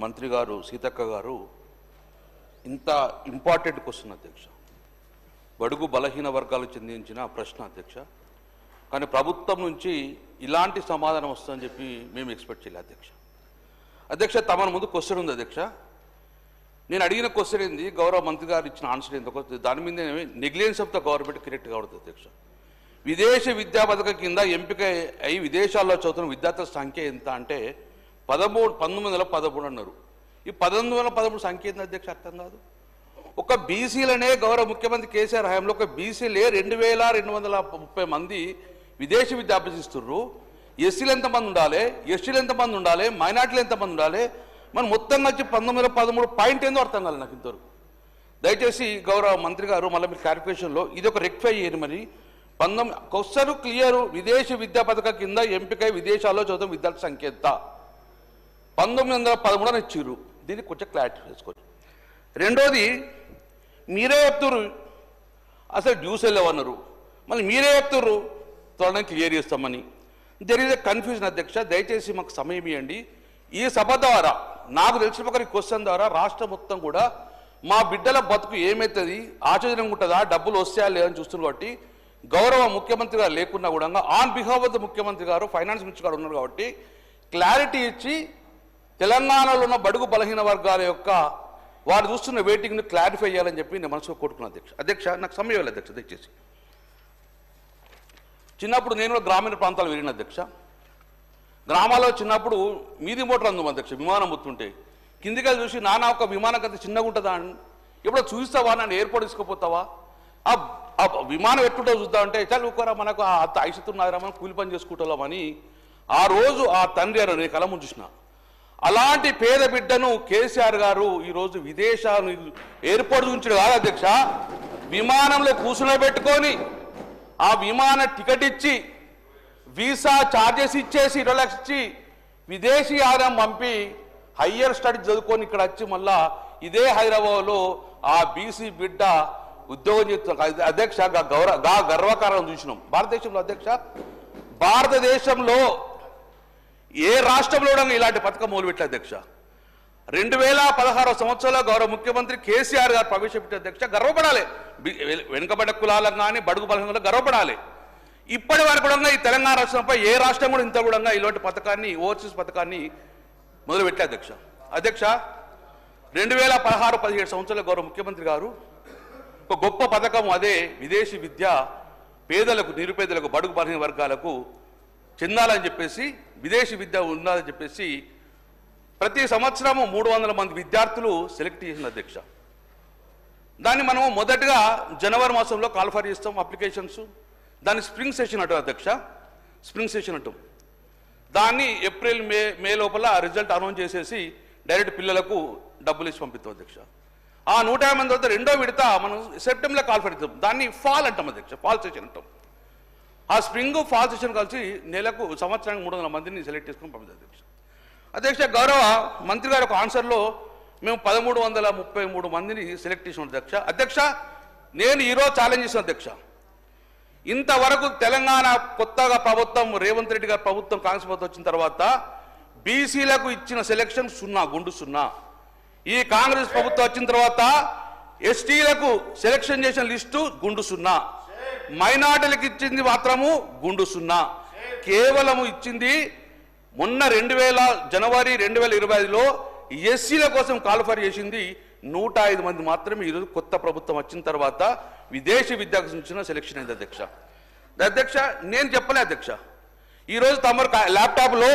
మంత్రి గారు సీతక్క గారు ఇంత ఇంపార్టెంట్ క్వశ్చన్ అధ్యక్ష, బడుగు బలహీన వర్గాలకు చెందించిన ప్రశ్న అధ్యక్ష. కానీ ప్రభుత్వం నుంచి ఇలాంటి సమాధానం వస్తుందని చెప్పి మేము ఎక్స్పెక్ట్ చేయలేదు అధ్యక్ష. అధ్యక్ష, తమ ముందు క్వశ్చన్ ఉంది అధ్యక్ష. నేను అడిగిన క్వశ్చన్ ఏంది, గౌరవ మంత్రి గారు ఇచ్చిన ఆన్సర్ ఏంది, దాని మీద negligence of the government correct కావద్దు అధ్యక్ష. విదేశ విద్యా పథకం కింద ఎంపిక అయి విదేశాల్లో చదువుతున్న విద్యార్థుల సంఖ్య ఎంత అంటే 1913 అన్నారు. ఈ 1913 సంఖ్య ఏంది అధ్యక్ష అర్థం కాదు. ఒక బీసీలనే గౌరవ ముఖ్యమంత్రి కేసీఆర్ హయాంలో ఒక బీసీలే 2230 మంది విదేశీ విద్య అభ్యసిస్తున్నారు. ఎస్సీలు ఎంతమంది ఉండాలి, ఎస్టీలు ఎంతమంది ఉండాలి, మైనార్టీలు ఎంతమంది ఉండాలి, మనం మొత్తంగా వచ్చి 1913 పాయింట్ ఏందో అర్థం కాలేదు నాకు ఇంతవరకు. దయచేసి గౌరవ మంత్రి గారు మళ్ళీ మీరు క్లారిఫికేషన్లో ఇది ఒక రెక్టిఫై చేయరు. మరి క్వశ్చన్ క్లియర్, విదేశీ విద్యా పథకం కింద ఎంపికై విదేశాల్లో చదువుతున్న విద్యార్థి సంఖ్య ఎంత 1913 అని ఇచ్చిర్రు. దీన్ని కొంచెం క్లారిటీ చేసుకోవచ్చు. రెండోది, మీరే చెప్తున్నారు అసలు డ్యూస్ వెళ్ళవన్నారు, మళ్ళీ మీరే చెప్తున్నారు త్వరగా క్లియర్ చేస్తామని. దెర్ ఈజ్ ఎ కన్ఫ్యూజన్ అధ్యక్ష. దయచేసి మాకు సమయం ఇవ్వండి. ఈ సభ ద్వారా నాకు తెలిసిన ఒక క్వశ్చన్ ద్వారా రాష్ట్రం మొత్తం కూడా మా బిడ్డల బతుకు ఏమవుతుంది, ఆచరణంగా ఉంటుందా, డబ్బులు వస్తాయా లేదని చూస్తున్నారు. కాబట్టి గౌరవ ముఖ్యమంత్రి గారు లేకున్నా కూడా ఆన్ బిహాఫ్ ఆఫ్ ద ముఖ్యమంత్రి గారు ఫైనాన్స్ మినిస్టర్ గారు ఉన్నారు కాబట్టి క్లారిటీ ఇచ్చి తెలంగాణలో ఉన్న బడుగు బలహీన వర్గాల యొక్క వారు చూస్తున్న వెయిటింగ్ని క్లారిఫై చేయాలని చెప్పి నేను మనసులో కోరుకున్నాను అధ్యక్ష. అధ్యక్ష, నాకు సమయం ఇవ్వాలి అధ్యక్ష. దయచేసి చిన్నప్పుడు నేను కూడా గ్రామీణ ప్రాంతాలు వెళ్ళిన అధ్యక్ష. గ్రామాల్లో చిన్నప్పుడు మీది మోటార్ అందుము అధ్యక్ష, విమానం ముత్తుంటే కిందికి చూసి నానా ఒక విమానం కంటే చిన్నగా ఉంటుందా అని ఎప్పుడో చూస్తావా, నన్ను ఎయిర్పోర్ట్ తీసుకుపోతావా, ఆ విమానం ఎట్టుంటో చూద్దామంటే చాలు ఊకోరా మనకు అంత ఐసుతున్నారా మనం కూలి పని చేసుకుంటామని ఆ రోజు ఆ తండ్రి గారు నేను కళ ముందు చూసిన. అలాంటి పేద బిడ్డను కేసీఆర్ గారు ఈరోజు విదేశాలు ఎయిర్పోర్ట్ ఉంచడం కాదు అధ్యక్ష, విమానంలో కూర్చునబెట్టుకొని ఆ విమాన టికెట్ ఇచ్చి వీసా ఛార్జెస్ ఇచ్చేసి 20 లక్షలు ఇచ్చి విదేశీ ఆదాయం పంపి హయ్యర్ స్టడీ చదువుకొని ఇక్కడ వచ్చి మళ్ళా ఇదే హైదరాబాద్లో ఆ బీసీ బిడ్డ ఉద్యోగం చేస్తున్నారు అధ్యక్ష. గర్వకారణం చూసినాం భారతదేశంలో అధ్యక్ష. భారతదేశంలో ఏ రాష్ట్రంలో ఇలాంటి పథకం మొదలుపెట్టారు అధ్యక్ష. 2016 సంవత్సరంలో గౌరవ ముఖ్యమంత్రి కేసీఆర్ గారు ప్రవేశపెట్టారు అధ్యక్ష. గర్వపడాలి, వెనుకబడ్డ కులాలకు కానీ బడుగు బలహీనలకు గర్వపడాలి. ఇప్పటి వరకు కూడా ఈ తెలంగాణ రాష్ట్రంపై ఏ రాష్ట్రం కూడా ఇంత కూడా ఇలాంటి పథకాన్ని ఓవర్సీస్ పథకాన్ని మొదలుపెట్టారు అధ్యక్ష. అధ్యక్ష, 2016-17 సంవత్సరాల గౌరవ ముఖ్యమంత్రి గారు ఒక గొప్ప పథకం, అదే విదేశీ విద్య పేదలకు, నిరుపేదలకు, బడుగు బలహీన వర్గాలకు చెందాలని చెప్పేసి, విదేశీ విద్య ఉండాలని చెప్పేసి ప్రతి సంవత్సరము 300 మంది విద్యార్థులు సెలెక్ట్ చేసిన అధ్యక్ష. దాన్ని మనము మొదటగా జనవరి మాసంలో కాల్ఫర్ చేస్తాం అప్లికేషన్స్. దాన్ని స్ప్రింగ్ సెషన్ అంటాం అధ్యక్ష, స్ప్రింగ్ సెషన్ అంటాం. దాన్ని ఏప్రిల్ మే లోపల రిజల్ట్ అనౌన్స్ చేసేసి డైరెక్ట్ పిల్లలకు డబ్బులు ఇచ్చి పంపిస్తాం అధ్యక్ష. ఆ 150 మంది తర్వాత రెండో విడత మనం సెప్టెంబర్లో కాల్ఫర్ ఇస్తాం. దాన్ని ఫాల్ అంటాం అధ్యక్ష, ఫాల్ సెషన్ అంటాం. ఆ స్ప్రింగ్ ఫాల్ సెషన్ కలిసి నెలకు సంవత్సరానికి 300 మందిని సెలెక్ట్ చేసుకుని పంపిస్తాం అధ్యక్ష. అధ్యక్ష, గౌరవ మంత్రి గారి ఒక ఆన్సర్లో మేము 1333 మందిని సెలెక్ట్ చేసిన అధ్యక్ష. అధ్యక్ష, నేను ఈరోజు ఛాలెంజ్ చేసిన అధ్యక్ష, ఇంతవరకు తెలంగాణ కొత్తగా ప్రభుత్వం రేవంత్ రెడ్డి గారి ప్రభుత్వం కాంగ్రెస్ ప్రభుత్వం వచ్చిన తర్వాత బీసీలకు ఇచ్చిన సెలెక్షన్ 0, గుండు 0. ఈ కాంగ్రెస్ ప్రభుత్వం వచ్చిన తర్వాత ఎస్టీలకు సెలెక్షన్ చేసిన లిస్టు గుండు 0, మైనార్టీలకు ఇచ్చింది మాత్రము గుండు 0. కేవలం ఇచ్చింది మొన్న జనవరి 2025లో ఎస్సీల కోసం కాల్ఫర్ చేసింది 105 మంది మాత్రమే. ఈరోజు కొత్త ప్రభుత్వం వచ్చిన తర్వాత విదేశీ విద్యకు సంబంధించిన సెలెక్షన్ అయింది అధ్యక్ష. అధ్యక్ష, నేను చెప్పలే అధ్యక్ష. ఈరోజు తమరు ల్యాప్టాప్లో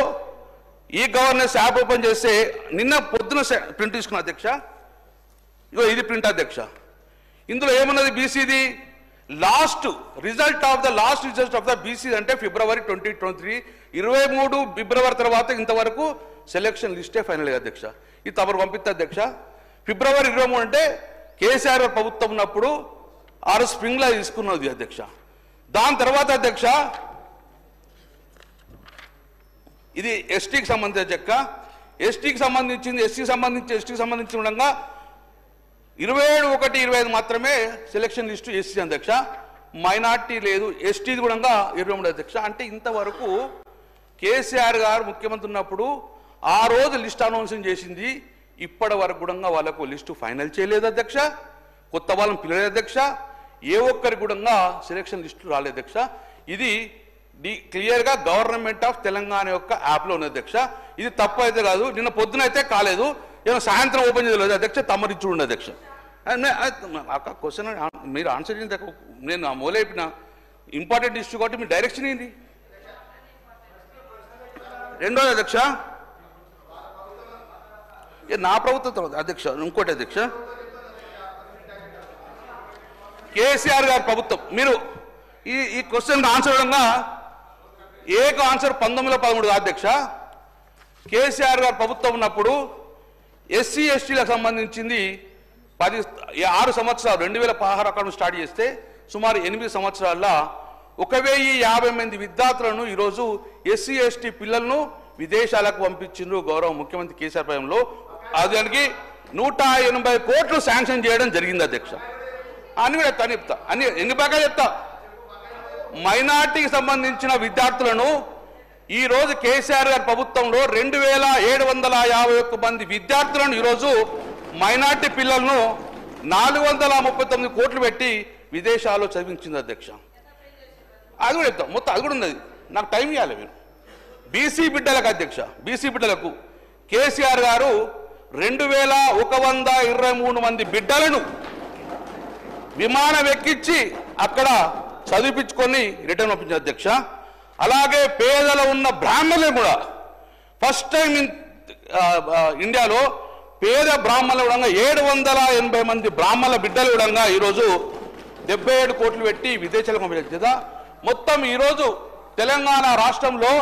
ఈ గవర్నెన్స్ యాప్ ఓపెన్ చేస్తే నిన్న పొద్దున ప్రింట్ తీసుకున్న అధ్యక్ష. ఇగో ఇది ప్రింట్ అధ్యక్ష. ఇందులో ఏమన్నది బీసీది last result of the BC అంటే ఫిబ్రవరి 2023, 23 ఫిబ్రవరి తర్వాత ఇంతవరకు సెలెక్షన్ లిస్టే ఫైనల్ అధ్యక్ష. ఇది తమరు పంపిస్తే అధ్యక్ష. ఫిబ్రవరి 23 అంటే కేసీఆర్ ప్రభుత్వం ఉన్నప్పుడు ఆరు స్ప్రింగ్లా తీసుకున్నది అధ్యక్ష. దాని తర్వాత అధ్యక్ష ఇది ఎస్టీకి సంబంధించిన చెక్క, ఎస్టీకి సంబంధించింది, ఎస్టీకి సంబంధించి ఉండగా 27/1/25 మాత్రమే సెలక్షన్ లిస్టు ఎస్సీ అధ్యక్ష. మైనార్టీ లేదు, ఎస్టీది కూడా 23 అధ్యక్ష. అంటే ఇంతవరకు కేసీఆర్ గారు ముఖ్యమంత్రి ఉన్నప్పుడు ఆ రోజు లిస్ట్ అనౌన్సింగ్ చేసింది ఇప్పటి వరకు కూడా వాళ్ళకు లిస్టు ఫైనల్ చేయలేదు అధ్యక్ష. కొత్త వాళ్ళని పిలవలేదు అధ్యక్ష. ఏ ఒక్కరికి కూడా సెలక్షన్ లిస్టు రాలేదు అధ్యక్ష. ఇది క్లియర్గా గవర్నమెంట్ ఆఫ్ తెలంగాణ యొక్క యాప్లో ఉంది అధ్యక్ష. ఇది తప్పు అయితే కాదు. నిన్న పొద్దున అయితే కాలేదు, ఏమో సాయంత్రం ఓపెన్ చేయలేదు అధ్యక్ష. తమరిచ్చు ఉండే అధ్యక్ష. క్వశ్చన్ మీరు ఆన్సర్ చేసిన నేను మొదలైపోయిన ఇంపార్టెంట్ ఇష్యూ కాబట్టి మీ డైరెక్షన్ ఏంటి? రెండోది అధ్యక్ష, నా ప్రభుత్వం అధ్యక్ష. ఇంకోటి అధ్యక్ష, కేసీఆర్ గారి ప్రభుత్వం. మీరు ఈ క్వశ్చన్ ఆన్సర్ ఇవ్వడంగా ఏక ఆన్సర్ 1913 అధ్యక్ష. కేసీఆర్ గారి ప్రభుత్వం ఉన్నప్పుడు ఎస్సీ ఎస్టీలకు సంబంధించింది 6 సంవత్సరాలు 2016 అకాడమీ స్టార్ట్ చేస్తే సుమారు 8 సంవత్సరాల్లో 1050 మంది విద్యార్థులను ఈరోజు ఎస్సీ ఎస్టీ పిల్లలను విదేశాలకు పంపించిండ్రు గౌరవ ముఖ్యమంత్రి కేసీఆర్ పయంలో. దానికి 180 కోట్లు శాంక్షన్ చేయడం జరిగింది అధ్యక్ష. అని కూడా చెప్తా, అన్ని ఎన్ని బాగా చెప్తా. మైనార్టీకి సంబంధించిన విద్యార్థులను ఈరోజు కేసీఆర్ గారి ప్రభుత్వంలో 2751 మంది విద్యార్థులను ఈరోజు మైనార్టీ పిల్లలను 439 కోట్లు పెట్టి విదేశాల్లో చదివించింది అధ్యక్ష. అది కూడా చెప్తాం, మొత్తం అది కూడా ఉన్నది. నాకు టైం ఇవ్వాలి మీరు. బీసీ బిడ్డలకు అధ్యక్ష, బీసీ బిడ్డలకు కేసీఆర్ గారు 2123 మంది బిడ్డలను విమానం ఎక్కించి అక్కడ చదివించుకొని రిటర్న్ పంపించారు అధ్యక్ష. అలాగే పేదలు ఉన్న బ్రాహ్మణులు కూడా ఫస్ట్ టైం ఇండియాలో పేద బ్రాహ్మణులు కూడా 780 మంది బ్రాహ్మణుల బిడ్డలు కూడా ఈరోజు 77 కోట్లు పెట్టి విదేశాలకు పంపించారు. మొత్తం ఈరోజు తెలంగాణ రాష్ట్రంలో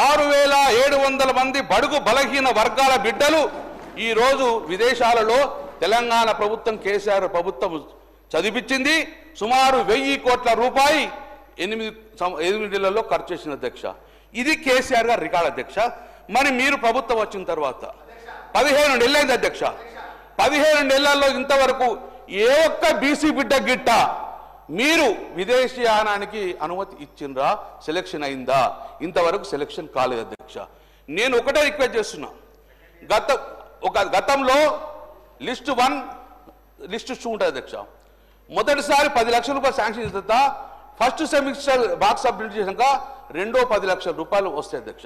6700 మంది బడుగు బలహీన వర్గాల బిడ్డలు ఈరోజు విదేశాలలో తెలంగాణ ప్రభుత్వం కేసీఆర్ ప్రభుత్వం చదివించింది. సుమారు 1000 కోట్ల రూపాయి 8 నెలల్లో ఖర్చు చేసిన అధ్యక్ష. ఇది కేసీఆర్ గారు రికార్డ్ అధ్యక్ష. మరి మీరు ప్రభుత్వం వచ్చిన తర్వాత 15 నెలలైంది అధ్యక్ష. 15 నెలల్లో ఇంతవరకు ఏ ఒక్క బీసీ బిడ్డ గిట్ట మీరు విదేశీయానానికి అనుమతి ఇచ్చిండ్రా? సెలక్షన్ అయిందా? ఇంతవరకు సెలక్షన్ కాలేదు అధ్యక్ష. నేను ఒకటే రిక్వెస్ట్ చేస్తున్నా, గతంలో లిస్ట్ 1 లిస్ట్ 2 ఉంటుంది అధ్యక్ష. మొదటిసారి 10 లక్షల రూపాయలు శాంక్షన్ చేసిన తర్వాత ఫస్ట్ సెమిస్టర్ బాక్స్ సబ్మిట్ చేసినాక రెండో 10 లక్షల రూపాయలు వస్తాయి అధ్యక్ష.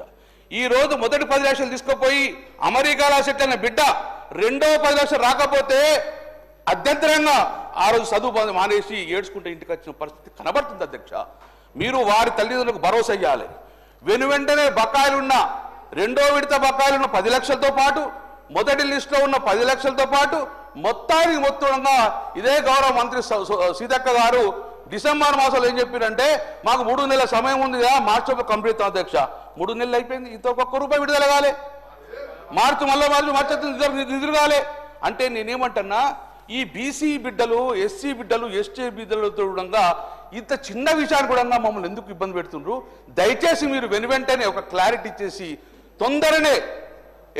ఈ రోజు మొదటి 10 లక్షలు తీసుకుపోయి అమెరికాలో సెట్ అయిన బిడ్డ రెండో 10 లక్షలు రాకపోతే అధ్యంతరంగా ఆ రోజు చదువు మానేసి ఏడ్చుకుంటే ఇంటికి వచ్చిన పరిస్థితి కనబడుతుంది అధ్యక్ష. మీరు వారి తల్లిదండ్రులకు భరోసా ఇవ్వాలి. వెంటనే బకాయిలున్న రెండో విడత బకాయిలున్న 10 లక్షలతో పాటు మొదటి లిస్టులో ఉన్న 10 లక్షలతో పాటు మొత్తానికి మొత్తంగా ఇదే గౌరవ మంత్రి సీతక్క గారు డిసెంబర్ మాసంలో ఏం చెప్పారంటే మాకు 3 నెలల సమయం ఉంది కదా, మార్చిలో కంప్లీట్ అధ్యక్ష. 3 నెలలు అయిపోయింది, ఇంత ₹1 విడుదల కాలే. మార్చి నిధులు కాలే. అంటే నేనేమంటున్నా, ఈ బీసీ బిడ్డలు ఎస్సీ బిడ్డలు ఎస్టీ బిడ్డలతో కూడా ఇంత చిన్న విషయాన్ని కూడా మమ్మల్ని ఎందుకు ఇబ్బంది పెడుతుండ్రు? దయచేసి మీరు వెంటనే ఒక క్లారిటీ ఇచ్చేసి తొందరనే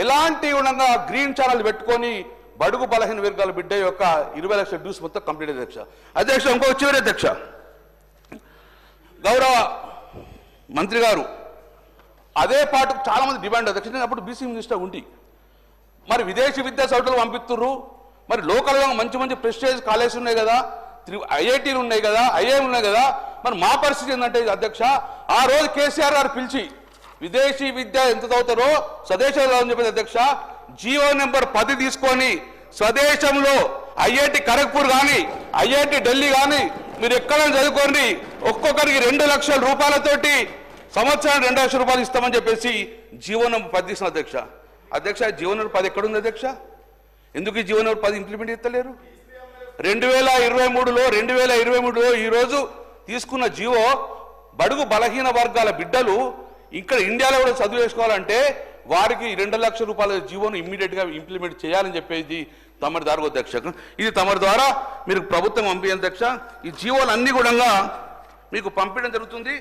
ఎలాంటి ఉండగా గ్రీన్ ఛానల్ పెట్టుకొని బడుగు బలహీన వర్గాల బిడ్డ యొక్క 20 లక్షల డ్యూస్ మొత్తం కంప్లీట్ అధ్యక్ష. అధ్యక్ష ఇంకో చివరి అధ్యక్ష, గౌరవ మంత్రి గారు అదే పాటు చాలా మంది డిమాండ్ అధ్యక్ష. అప్పుడు బీసీ మినిస్టర్ ఉండి మరి విదేశీ విద్యా సంస్థలు పంపిస్తున్నారు. మరి లోకల్గా మంచి మంచి ప్రెస్టేజ్ కాలేజ్ ఉన్నాయి కదా, ఐఐటీలు ఉన్నాయి కదా, ఐఐఎం ఉన్నాయి కదా. మరి మా పరిస్థితి ఏంటంటే అధ్యక్ష, ఆ రోజు కేసీఆర్ గారు పిలిచి విదేశీ విద్య ఎంత చదువుతారో స్వదేశంలో అని చెప్పేది అధ్యక్ష. జీవో నెంబర్ 10 తీసుకొని స్వదేశంలో ఐఐటి ఖరగ్పూర్ కానీ ఐఐటి ఢిల్లీ కానీ మీరు ఎక్కడైనా చదువుకోండి, ఒక్కొక్కరికి 2 లక్షల రూపాయలతోటి సంవత్సరానికి 2 లక్షల రూపాయలు ఇస్తామని చెప్పేసి జీవో నెంబర్ 10 ఇస్తున్న అధ్యక్ష. అధ్యక్ష జీవో నెంబర్ 10 ఎక్కడుంది అధ్యక్ష? ఎందుకు ఈ జీవో నెంబర్ 10 ఇంప్లిమెంట్ చేస్తలేరు? 2023లో ఈరోజు తీసుకున్న జీవో బడుగు బలహీన వర్గాల బిడ్డలు ఇక్కడ ఇండియాలో కూడా చదువు చేసుకోవాలంటే వారికి 2 లక్షల రూపాయల జీవోను ఇమ్మీడియట్గా ఇంప్లిమెంట్ చేయాలని చెప్పేది తమరి ద్వారా అధ్యక్ష. ఇది తమరి ద్వారా మీరు ప్రభుత్వం పంపించే అధ్యక్ష. ఈ జీవోలు అన్ని కూడా మీకు పంపించడం జరుగుతుంది.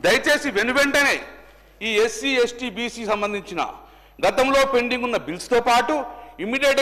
దయచేసి వెంటనే ఈ ఎస్సీ ఎస్టీ బీసీ సంబంధించిన గతంలో పెండింగ్ ఉన్న బిల్స్తో పాటు ఇమ్మీడియట్